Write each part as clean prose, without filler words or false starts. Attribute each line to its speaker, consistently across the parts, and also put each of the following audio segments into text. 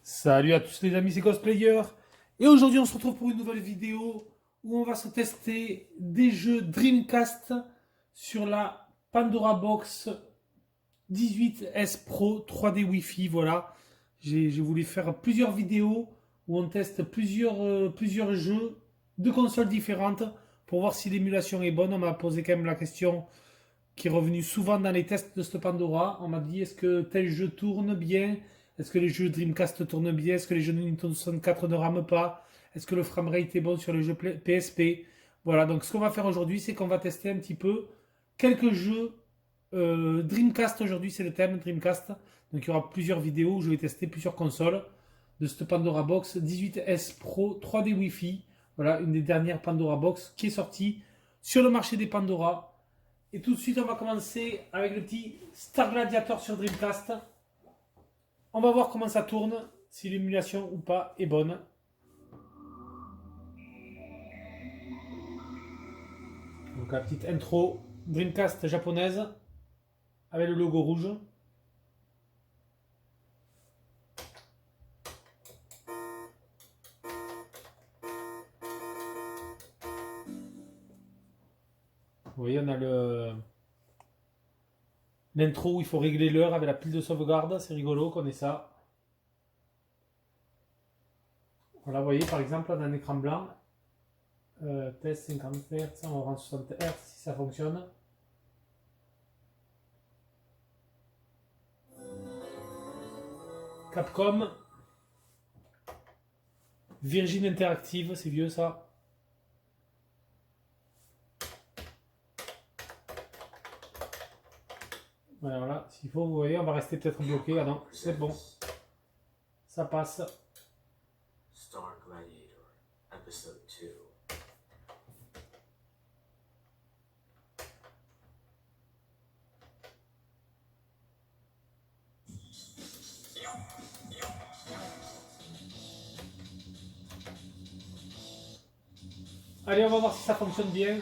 Speaker 1: Salut à tous les amis, c'est Cosplayer. Et aujourd'hui, on se retrouve pour une nouvelle vidéo où on va se tester des jeux Dreamcast sur la Pandora Box 18S Pro 3D Wi-Fi. Voilà, j'ai voulu faire plusieurs vidéos où on teste plusieurs jeux de consoles différentes pour voir si l'émulation est bonne. On m'a posé quand même la question qui est revenu souvent dans les tests de ce Pandora. On m'a dit est-ce que tel jeu tourne bien? Est-ce que les jeux Dreamcast tournent bien? Est-ce que les jeux de Nintendo 64 ne rament pas? Est-ce que le framerate est bon sur les jeux PSP? Voilà, donc ce qu'on va faire aujourd'hui, c'est qu'on va tester un petit peu quelques jeux Dreamcast. Aujourd'hui, c'est le thème Dreamcast. Donc il y aura plusieurs vidéos où je vais tester plusieurs consoles de cette Pandora Box 18S Pro 3D Wi-Fi. Voilà, une des dernières Pandora Box qui est sortie sur le marché des Pandora. Et tout de suite, on va commencer avec le petit Star Gladiator sur Dreamcast. On va voir comment ça tourne, si l'émulation ou pas est bonne. Donc la petite intro Dreamcast japonaise avec le logo rouge. Vous voyez, on a l'intro où il faut régler l'heure avec la pile de sauvegarde. C'est rigolo qu'on ait ça. Voilà, vous voyez, par exemple, on a un écran blanc. Test 50 Hz, on va rendre 60 Hz si ça fonctionne. Capcom. Virgin Interactive, c'est vieux ça. Voilà, s'il faut, vous voyez, on va rester peut-être bloqué. Ah non, c'est bon. Ça passe.
Speaker 2: Star Gladiator, Episode 2.
Speaker 1: Allez, on va voir si ça fonctionne bien.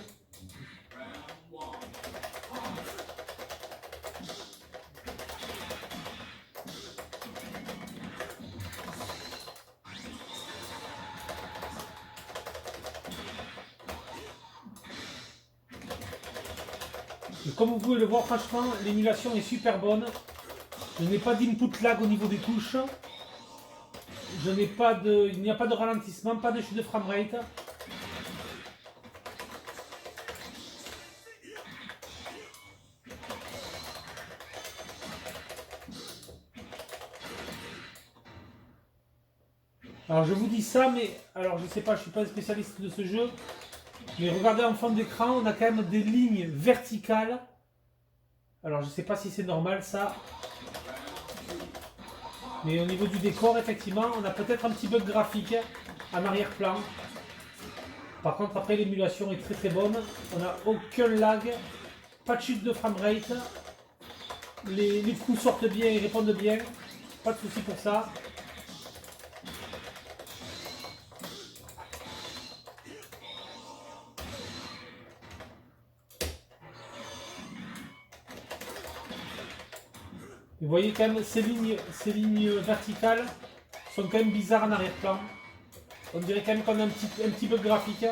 Speaker 1: Et comme vous pouvez le voir, franchement, l'émulation est super bonne. Je n'ai pas d'input lag au niveau des touches. Il n'y a pas de ralentissement, pas de chute de framerate. Alors je vous dis ça, mais alors je sais pas, je suis pas un spécialiste de ce jeu, mais regardez en fond d'écran, on a quand même des lignes verticales. Alors je sais pas si c'est normal ça, mais au niveau du décor, effectivement, on a peut-être un petit bug graphique en arrière-plan. Par contre, après l'émulation est très très bonne, on n'a aucun lag, pas de chute de framerate, les coups sortent bien et répondent bien, pas de souci pour ça. Vous voyez quand même ces lignes verticales sont quand même bizarres en arrière-plan. On dirait quand même qu'on a un petit bug graphique.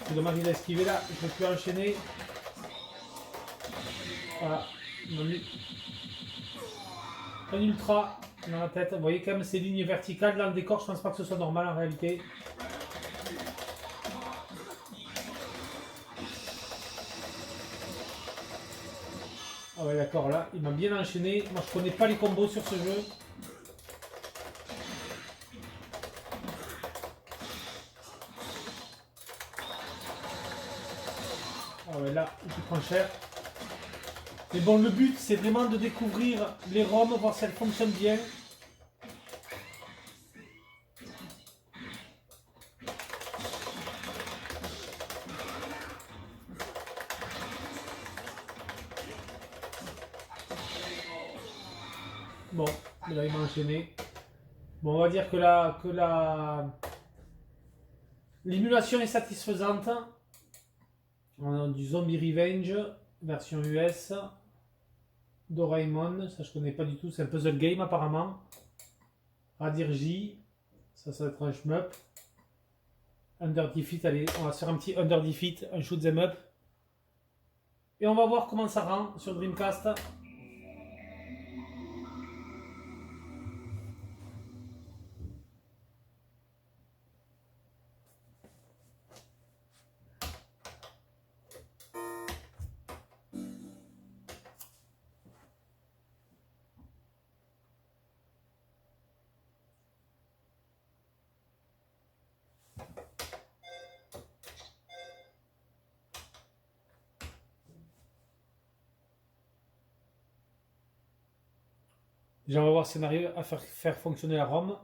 Speaker 1: C'est dommage, il a esquivé là, je ne peux plus enchaîner. Voilà, un ultra dans la tête. Vous voyez quand même ces lignes verticales dans le décor, je pense pas que ce soit normal en réalité. Ah ouais d'accord, là il m'a bien enchaîné. Moi je connais pas les combos sur ce jeu. Ah ouais là il prend cher. Mais bon, le but c'est vraiment de découvrir les ROM, voir si elles fonctionnent bien. Bon, là il m'a enchaîné. Bon, on va dire que l'émulation est satisfaisante. On a du Zombie Revenge, version US. Doraemon, ça je connais pas du tout, c'est un puzzle game apparemment. Radirji, ça va être un shmup. Under Defeat, allez, on va se faire un petit Under Defeat, un shoot 'em up. Et on va voir comment ça rend sur Dreamcast. Déjà, on va voir si on arrive à faire fonctionner la ROM.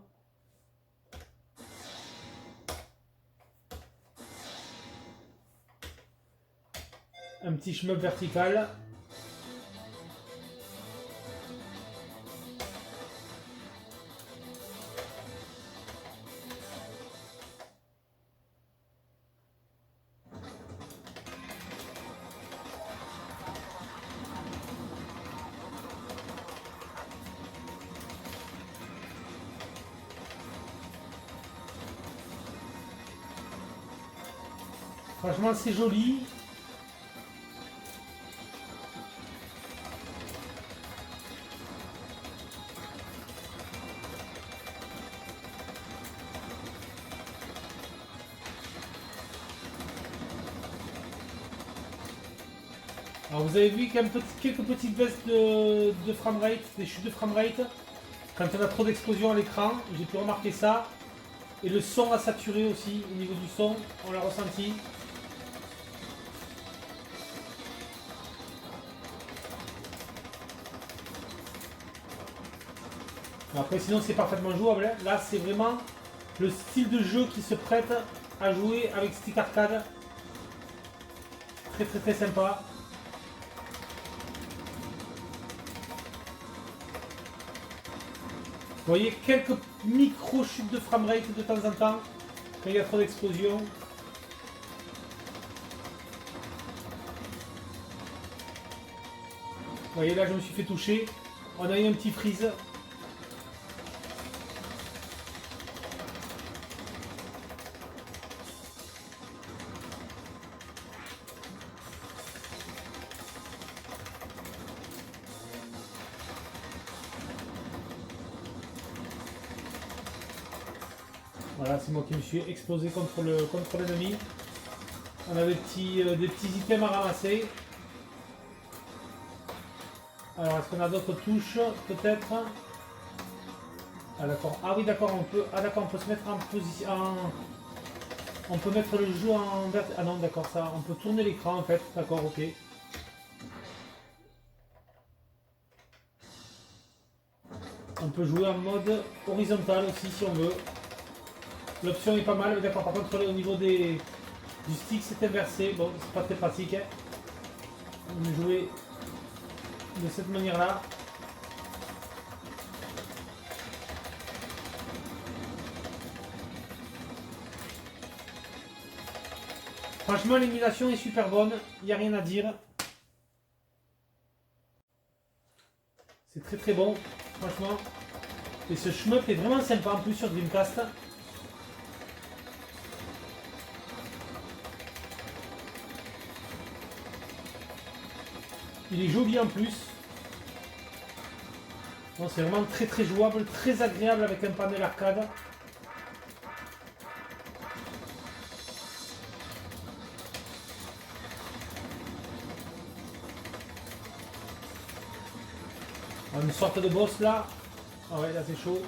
Speaker 1: Un petit shmup vertical. Franchement, c'est joli. Alors vous avez vu qu'il y a quelques petites baisses de framerate, des chutes de framerate. Quand on a trop d'explosions à l'écran, j'ai pu remarquer ça. Et le son a saturé aussi, au niveau du son, on l'a ressenti. Après sinon c'est parfaitement jouable. Là c'est vraiment le style de jeu qui se prête à jouer avec stick arcade. Très très très sympa. Vous voyez quelques micro chutes de framerate de temps en temps quand il y a trop d'explosions. Vous voyez là je me suis fait toucher. On a eu un petit freeze. Voilà, c'est moi qui me suis explosé contre l'ennemi. On a des petits items à ramasser. Alors, est-ce qu'on a d'autres touches, peut-être? Ah d'accord. Ah oui, d'accord, on peut. Ah d'accord, on peut se mettre en position. On peut mettre le jeu en vert. Ah non, d'accord, ça. On peut tourner l'écran en fait. D'accord, ok. On peut jouer en mode horizontal aussi si on veut. L'option est pas mal, mais d'accord, par contre au niveau du stick c'est inversé, bon c'est pas très pratique. Hein. On va jouer de cette manière là. Franchement l'émulation est super bonne, il n'y a rien à dire. C'est très très bon, franchement. Et ce shmup est vraiment sympa en plus sur Dreamcast. Il est joli en plus. Bon, c'est vraiment très très jouable, très agréable avec un panel arcade. Une sorte de boss là. Ah ouais, là c'est chaud.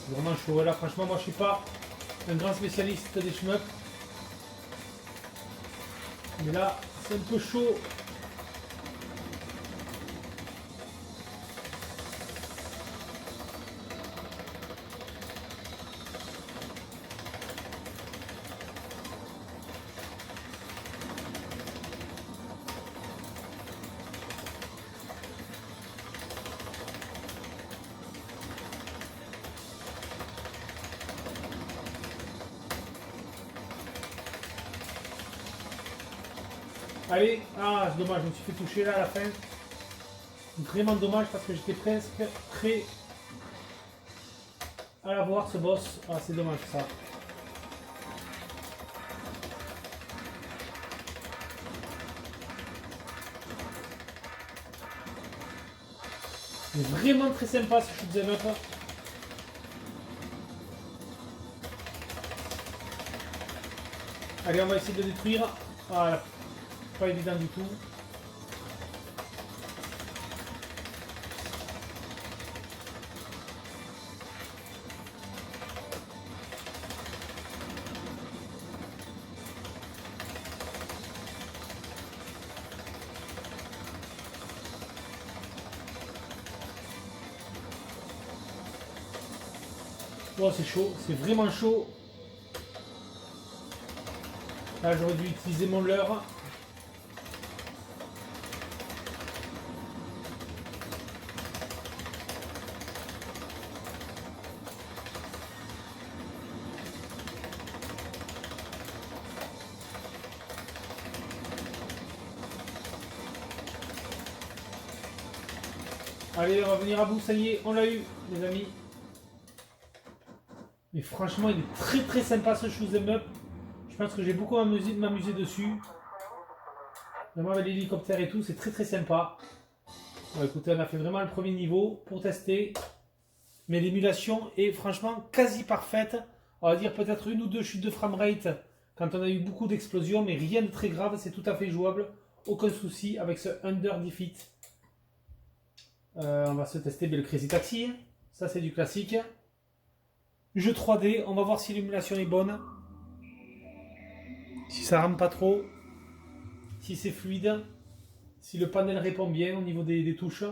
Speaker 1: C'est vraiment chaud. Là, franchement, moi je suis pas un grand spécialiste des shmups. Mais là, c'est un peu chaud. Allez, ah c'est dommage, je me suis fait toucher là à la fin. Vraiment dommage parce que j'étais presque prêt à l'avoir ce boss. Ah c'est dommage ça. C'est vraiment très sympa ce shoot'em up. Allez, on va essayer de le détruire. Voilà, pas évident du tout. Oh, c'est chaud, c'est vraiment chaud. Là, j'aurais dû utiliser mon leurre. Allez, on va venir à bout, ça y est, on l'a eu, les amis. Mais franchement, il est très très sympa ce shoot'em up. Je pense que j'ai beaucoup m'amuser dessus. Vraiment avec l'hélicoptère et tout, c'est très très sympa. Bon, écoutez, on a fait vraiment le premier niveau pour tester. Mais l'émulation est franchement quasi parfaite. On va dire peut-être une ou deux chutes de framerate quand on a eu beaucoup d'explosions, mais rien de très grave, c'est tout à fait jouable. Aucun souci avec ce Under Defeat. On va se tester le Crazy Taxi. Ça c'est du classique. Jeu 3D, on va voir si l'émulation est bonne. Si ça rame pas trop. Si c'est fluide. Si le panel répond bien au niveau des touches.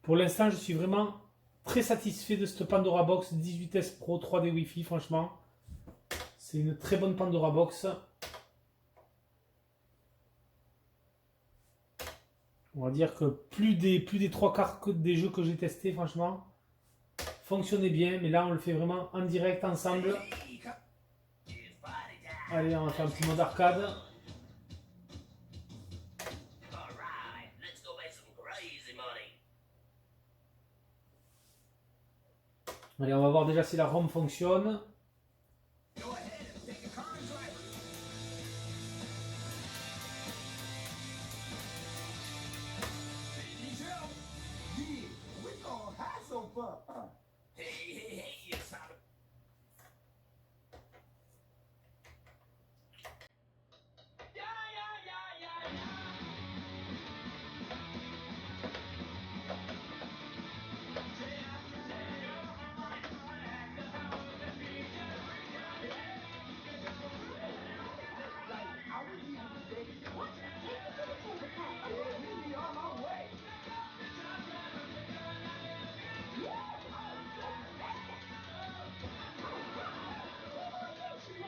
Speaker 1: Pour l'instant, je suis vraiment très satisfait de cette Pandora Box 18S Pro 3D Wi-Fi, franchement. C'est une très bonne Pandora Box. On va dire que plus des trois quarts des jeux que j'ai testés, franchement, fonctionnaient bien. Mais là, on le fait vraiment en direct, ensemble. Allez, on va faire un petit mode arcade. Allez, on va voir déjà si la ROM fonctionne.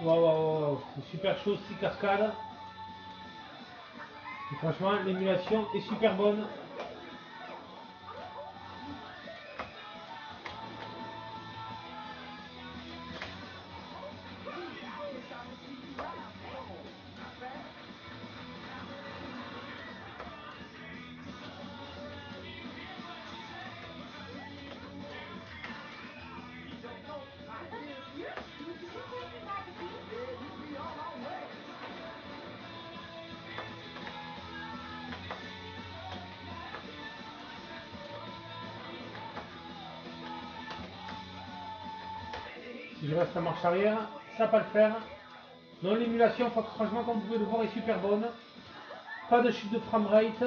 Speaker 1: Waouh, c'est super chaud, 6 arcade. Et franchement, l'émulation est super bonne. Si je reste en marche arrière, ça va pas le faire. Non, l'émulation, franchement, comme vous pouvez le voir, est super bonne. Pas de chute de framerate.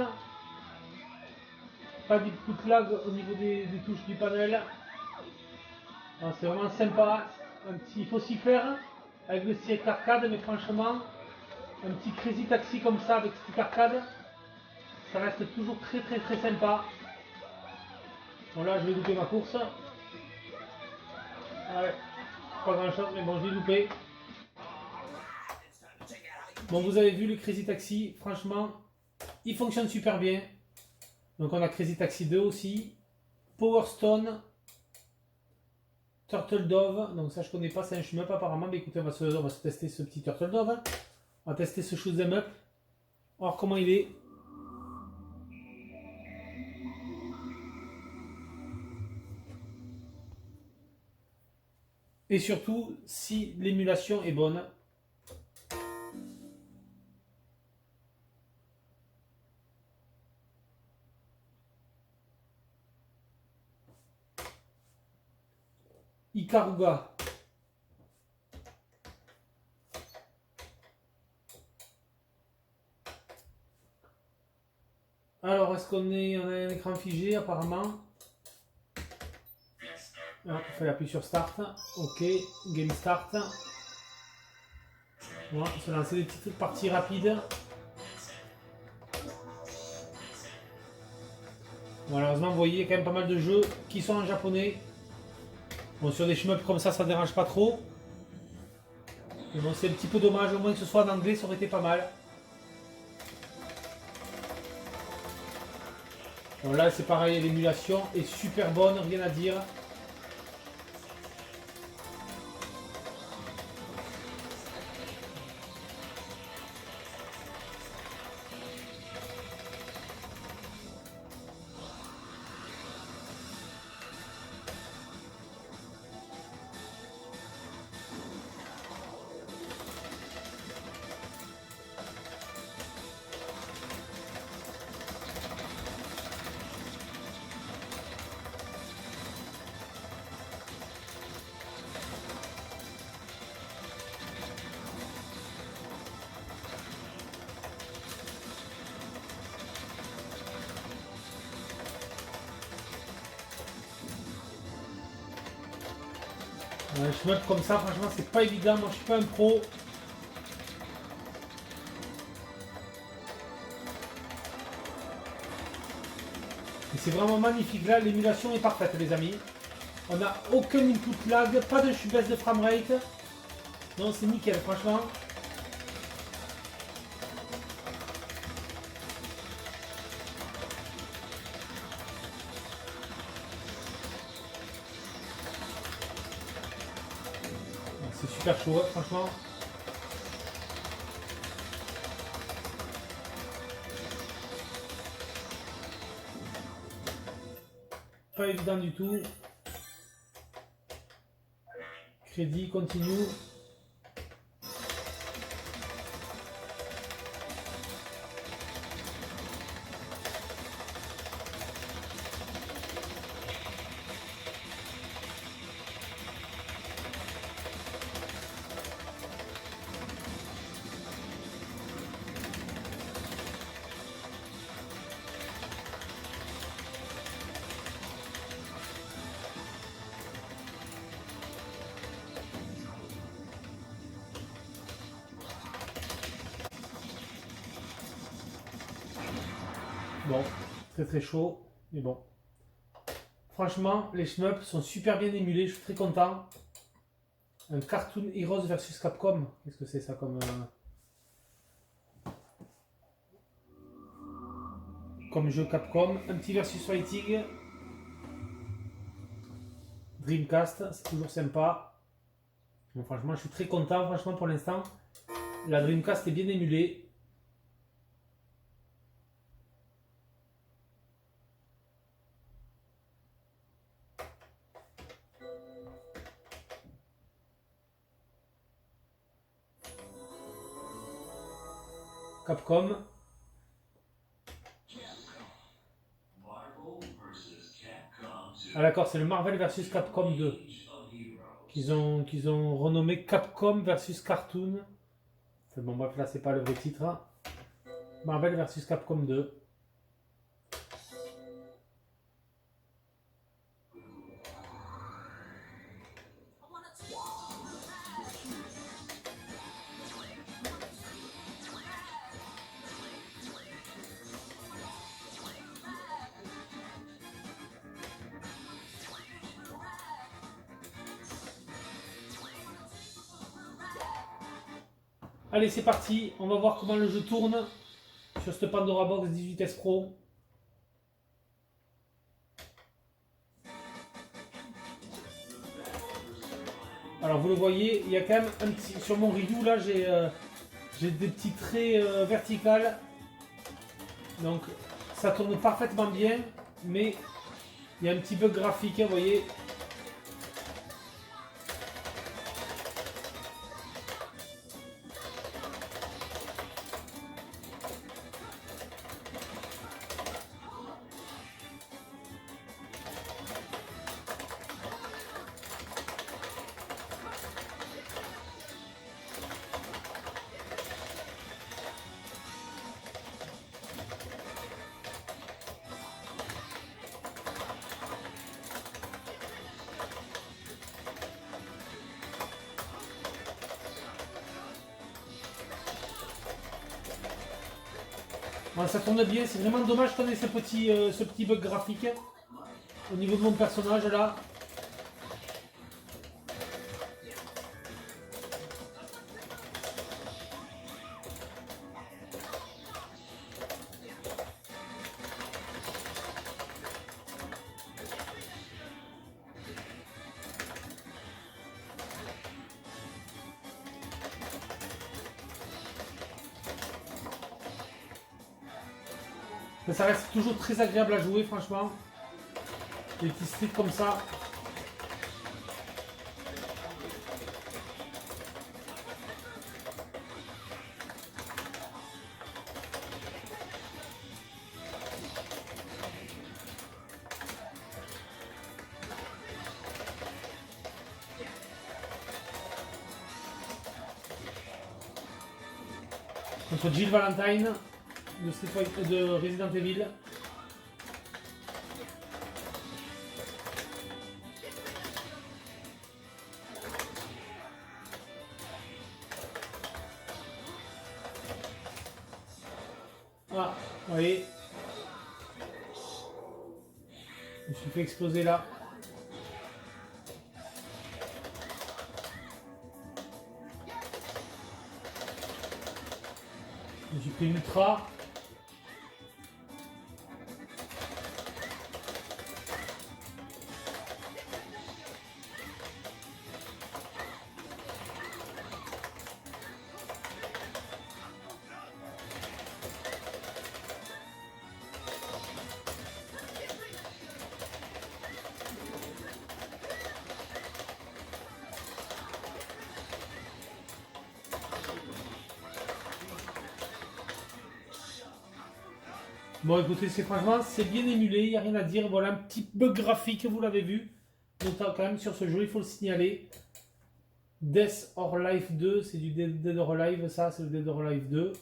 Speaker 1: Pas du tout de lag au niveau des touches du panel. C'est vraiment sympa. Il faut s'y faire avec le stick arcade, mais franchement, un petit Crazy Taxi comme ça avec stick arcade, ça reste toujours très très très sympa. Bon là, je vais louper ma course. Ouais, pas grand chose, mais bon, je l'ai loupé. Bon, vous avez vu le Crazy Taxi, franchement, il fonctionne super bien. Donc on a Crazy Taxi 2 aussi, Power Stone, Turtle Dove. Donc ça je connais pas, c'est un shmup apparemment. Mais écoutez, on va se tester ce petit Turtle Dove. Hein. On va tester ce shoot'em up. Alors comment il est. Et surtout si l'émulation est bonne. Ikaruga. Alors, est-ce qu'on a un écran figé apparemment? Ah, il fallait appuyer sur Start. Ok, Game Start. Voilà, on se lancer des petites parties rapides. Malheureusement, vous voyez, il y a quand même pas mal de jeux qui sont en japonais. Bon, sur des shmups comme ça dérange pas trop. Mais bon, c'est un petit peu dommage, au moins que ce soit en anglais, ça aurait été pas mal. Bon, là, c'est pareil, l'émulation est super bonne, rien à dire. Un shmup comme ça, franchement, c'est pas évident. Moi, je suis pas un pro. Et c'est vraiment magnifique. Là, l'émulation est parfaite, les amis. On n'a aucun input lag, pas de baisse de framerate. Non, c'est nickel, franchement. C'est super chaud, hein, franchement. Pas évident du tout. Crédit, continue. Bon, très chaud, mais bon. Franchement, les shmups sont super bien émulés, je suis très content. Un Cartoon Heroes versus Capcom. Qu'est-ce que c'est ça comme jeu Capcom? Un petit versus fighting. Dreamcast, c'est toujours sympa. Bon, franchement, je suis très content. Franchement, pour l'instant, la Dreamcast est bien émulée. Capcom. Ah d'accord, c'est le Marvel versus Capcom 2 qu'ils ont renommé Capcom versus Cartoon. Bon bref, là c'est pas le vrai titre. Hein. Marvel versus Capcom 2. Allez, c'est parti. On va voir comment le jeu tourne sur cette Pandora Box 18S Pro. Alors vous le voyez, il y a quand même un petit... Sur mon Ryu là, j'ai des petits traits verticales. Donc ça tourne parfaitement bien, mais il y a un petit bug graphique, vous voyez. Bon, ça tourne bien, c'est vraiment dommage qu'on ait ce petit bug graphique au niveau de mon personnage là. Mais ça reste toujours très agréable à jouer, franchement. Les petits sticks comme ça. Contre Jill Valentine de Resident Evil. Ah, vous voyez. Je me suis fait exploser là. J'ai pris l'ultra. Bon écoutez, franchement, c'est bien émulé, il n'y a rien à dire. Voilà un petit bug graphique, vous l'avez vu. Notamment quand même sur ce jeu, il faut le signaler. Death or Life 2, c'est du Dead or Alive, ça c'est le Dead or Alive 2.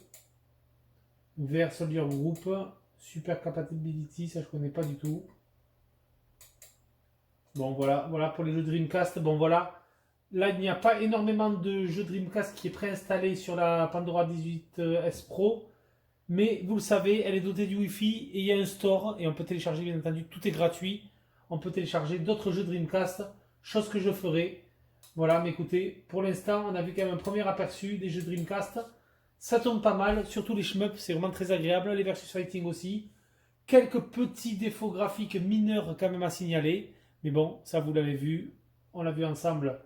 Speaker 1: VR Soldier Group, Super Compatibility, ça je connais pas du tout. Bon voilà, voilà pour les jeux Dreamcast. Bon voilà, là il n'y a pas énormément de jeux Dreamcast qui est préinstallé sur la Pandora 18S Pro. Mais vous le savez, elle est dotée du Wi-Fi et il y a un store et on peut télécharger, bien entendu, tout est gratuit. On peut télécharger d'autres jeux Dreamcast, chose que je ferai. Voilà, mais écoutez, pour l'instant, on a vu quand même un premier aperçu des jeux Dreamcast. Ça tourne pas mal, surtout les shmups, c'est vraiment très agréable. Les versus fighting aussi. Quelques petits défauts graphiques mineurs quand même à signaler. Mais bon, ça vous l'avez vu, on l'a vu ensemble.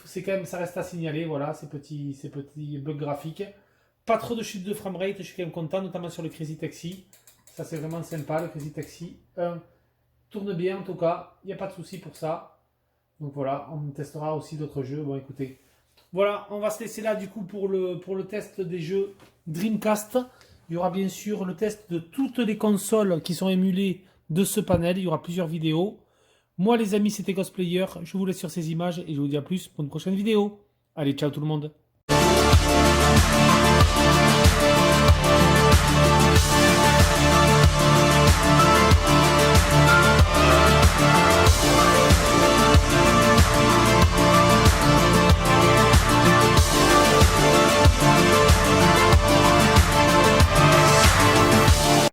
Speaker 1: C'est quand même, ça reste à signaler, voilà, ces petits bugs graphiques. Pas trop de chute de framerate, je suis quand même content, notamment sur le Crazy Taxi. Ça c'est vraiment sympa, le Crazy Taxi 1 tourne bien en tout cas, il n'y a pas de souci pour ça. Donc voilà, on testera aussi d'autres jeux. Bon écoutez, voilà, on va se laisser là du coup pour le test des jeux Dreamcast. Il y aura bien sûr le test de toutes les consoles qui sont émulées de ce panel, il y aura plusieurs vidéos. Moi les amis, c'était Cosplayer, je vous laisse sur ces images et je vous dis à plus pour une prochaine vidéo. Allez, ciao tout le monde.